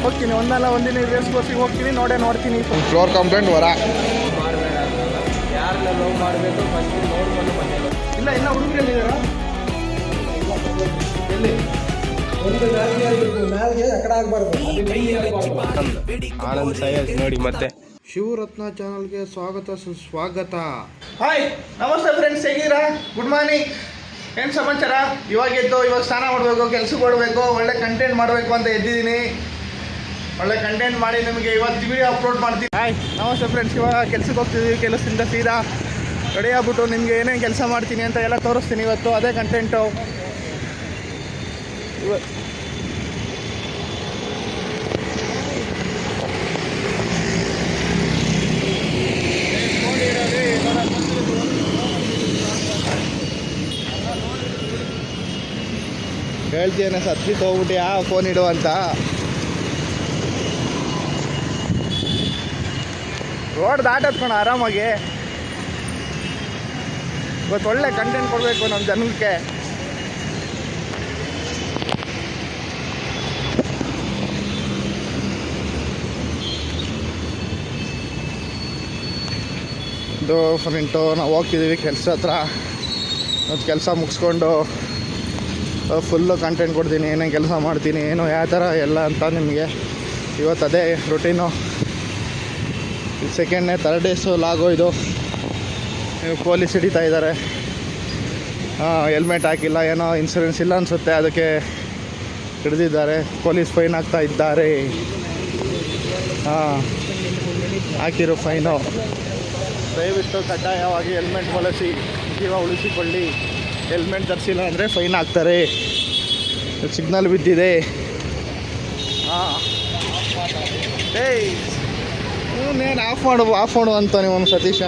ಹೋಗ್ತೀನಿ. ಒಂದಿನ ರೇಸ್ ಕೋರ್ಸಿಗೆ ಹೋಗ್ತೀನಿ, ನೋಡ್ತೀನಿ. ಫ್ಲೋರ್ ಕಂಪ್ಲೇಂಟ್ ವರ ಮಾಡಬೇಡ, ಯಾರನ್ನ ಲವ್ ಮಾಡಬೇಕು ಫಸ್ಟ್ ನೋಡ್ಕೊಂಡು ಬಂದಿರೋ. ಇಲ್ಲ ಹುಡುಗರಲ್ಲಿದ್ದಾರ ಎಲ್ಲಿ ಆನಂದ್ ಸೈಯದ್ ನೋಡಿ. ಮತ್ತೆ ಶಿವರತ್ನ ಚಾನಲ್ಗೆ ಸ್ವಾಗತ ಸುಸ್ವಾಗತ. ಹಾಯ್, ನಮಸ್ತೆ ಫ್ರೆಂಡ್ಸ್, ಹೇಗಿದ್ದೀರಾ? Good morning. ಏನು ಸಮಾಚಾರ? ಇವಾಗ ಸ್ನಾನ ಮಾಡಬೇಕು, ಕೆಲ್ಸಕ್ಕೆ ಓಡಬೇಕು, ಒಳ್ಳೆ ಕಂಟೆಂಟ್ ಮಾಡಬೇಕು ಅಂತ ಎದ್ದಿದ್ದೀನಿ. ಒಳ್ಳೆ ಕಂಟೆಂಟ್ ಮಾಡಿ ನಿಮಗೆ ಇವತ್ತು ವಿಡಿಯೋ ಅಪ್ಲೋಡ್ ಮಾಡ್ತೀನಿ. ಹಾಯ್, ನಮಸ್ತೆ ಫ್ರೆಂಡ್ಸ್. ಇವಾಗ ಕೆಲ್ಸಕ್ಕೆ ಹೋಗ್ತಿದ್ದೀವಿ. ಕೆಲಸದಿಂದ ಸೀದಾ ರೆಡಿ ಆಗ್ಬಿಟ್ಟು ನಿಮಗೆ ಏನೇನು ಕೆಲಸ ಮಾಡ್ತೀನಿ ಅಂತ ಎಲ್ಲ ತೋರಿಸ್ತೀನಿ ಇವತ್ತು. ಅದೇ ಕಂಟೆಂಟು. ಹೇಳ್ತೀಯನ ಸತ್ತಿ ತೊಗೊಬಿಟ್ಟು ಫೋನ್ ಇಡು ಅಂತ. ರೋಡ್ ದಾಟತ್ಕೊಂಡು ಆರಾಮಾಗಿ ಇವತ್ತು ಒಳ್ಳೆ ಕಂಟೆಂಟ್ ಕೊಡಬೇಕು ನಮ್ಮ ಜನಕ್ಕೆ. ಇದು ಫ್ರೆಂಟು ನಾವು ಹೋಗ್ತಿದ್ದೀವಿ ಕೆಲಸ ಹತ್ರ. ಮತ್ತು ಕೆಲಸ ಮುಗಿಸ್ಕೊಂಡು ಫುಲ್ಲು ಕಂಟೆಂಟ್ ಕೊಡ್ತೀನಿ, ಏನೇನು ಕೆಲಸ ಮಾಡ್ತೀನಿ, ಏನು ಯಾವ ಥರ ಎಲ್ಲ ಅಂತ ನಿಮಗೆ ಇವತ್ತು ಅದೇ ರೊಟೀನು. ಸೆಕೆಂಡ್ನೇ ಥರ್ಡ್ ಡೇಸು ಲಾಗೋ ಇದು. ಪೊಲೀಸ್ ಹಿಡಿತಾ ಇದ್ದಾರೆ. ಹೆಲ್ಮೆಟ್ ಹಾಕಿಲ್ಲ, ಏನೋ ಇನ್ಸೂರೆನ್ಸ್ ಇಲ್ಲ ಅನಿಸುತ್ತೆ, ಅದಕ್ಕೆ ಹಿಡಿದಿದ್ದಾರೆ. ಪೊಲೀಸ್ ಫೈನ್ ಹಾಕ್ತಾ ಇದ್ದಾರೆ. ಹಾಕಿರೋ ಫೈನು. ದಯವಿಟ್ಟು ಕಡ್ಡಾಯವಾಗಿ ಹೆಲ್ಮೆಟ್ ಬಳಸಿ, ಜೀವ ಉಳಿಸಿಕೊಳ್ಳಿ. ಹೆಲ್ಮೆಟ್ ಧರಿಸಿಲ್ಲ ಅಂದರೆ ಫೈನ್ ಹಾಕ್ತಾರೆ. ಸಿಗ್ನಲ್ ಬಿದ್ದಿದೆ. ಏಯ್, ನೀನು ಆಫ್ ಮಾಡು ಅಂತ ನೀವು ಸತೀಶ.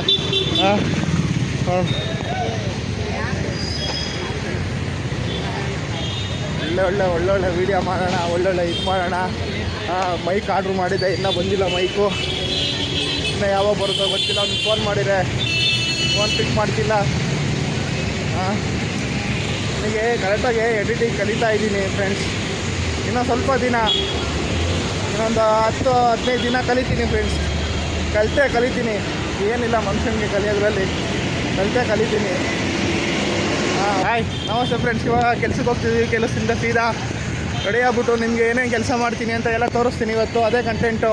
ಒಳ್ಳೊಳ್ಳೆ ವೀಡಿಯೋ ಮಾಡೋಣ, ಒಳ್ಳೊಳ್ಳೆ ಇದು ಮಾಡೋಣ. ಮೈಕ್ ಆರ್ಡ್ರ್ ಮಾಡಿದ್ದೆ, ಇನ್ನೂ ಬಂದಿಲ್ಲ ಮೈಕು. ಇನ್ನೂ ಯಾವಾಗ ಬರುತ್ತೋ ಗೊತ್ತಿಲ್ಲ. ಅವ್ನಿಗೆ ಫೋನ್ ಮಾಡಿದರೆ ಫೋನ್ ಪಿಕ್ ಮಾಡ್ತಿಲ್ಲ. ನನಗೆ ಕರೆಕ್ಟಾಗಿ ಎಡಿಟಿಂಗ್ ಕಲಿತಾ ಇದ್ದೀನಿ ಫ್ರೆಂಡ್ಸ್. ಇನ್ನೂ ಸ್ವಲ್ಪ ದಿನ, ಇನ್ನೊಂದು 10-15 ದಿನ ಕಲಿತೀನಿ ಫ್ರೆಂಡ್ಸ್. ಕಲಿತೀನಿ. ಏನಿಲ್ಲ ಮನುಷ್ಯನಿಗೆ ಕಲಿಯೋದ್ರಲ್ಲಿ, ಕಲಿತೀನಿ. ಹಾಯ್, ನಮಸ್ತೆ ಫ್ರೆಂಡ್ಸ್. ಇವಾಗ ಕೆಲ್ಸಕ್ಕೆ ಹೋಗ್ತಿದ್ದೀವಿ. ಕೆಲಸದಿಂದ ಸೀದಾ ರೆಡಿ ಆಗ್ಬಿಟ್ಟು ನಿಮಗೆ ಏನೇನು ಕೆಲಸ ಮಾಡ್ತೀನಿ ಅಂತ ಎಲ್ಲ ತೋರಿಸ್ತೀನಿ ಇವತ್ತು. ಅದೇ ಕಂಟೆಂಟು.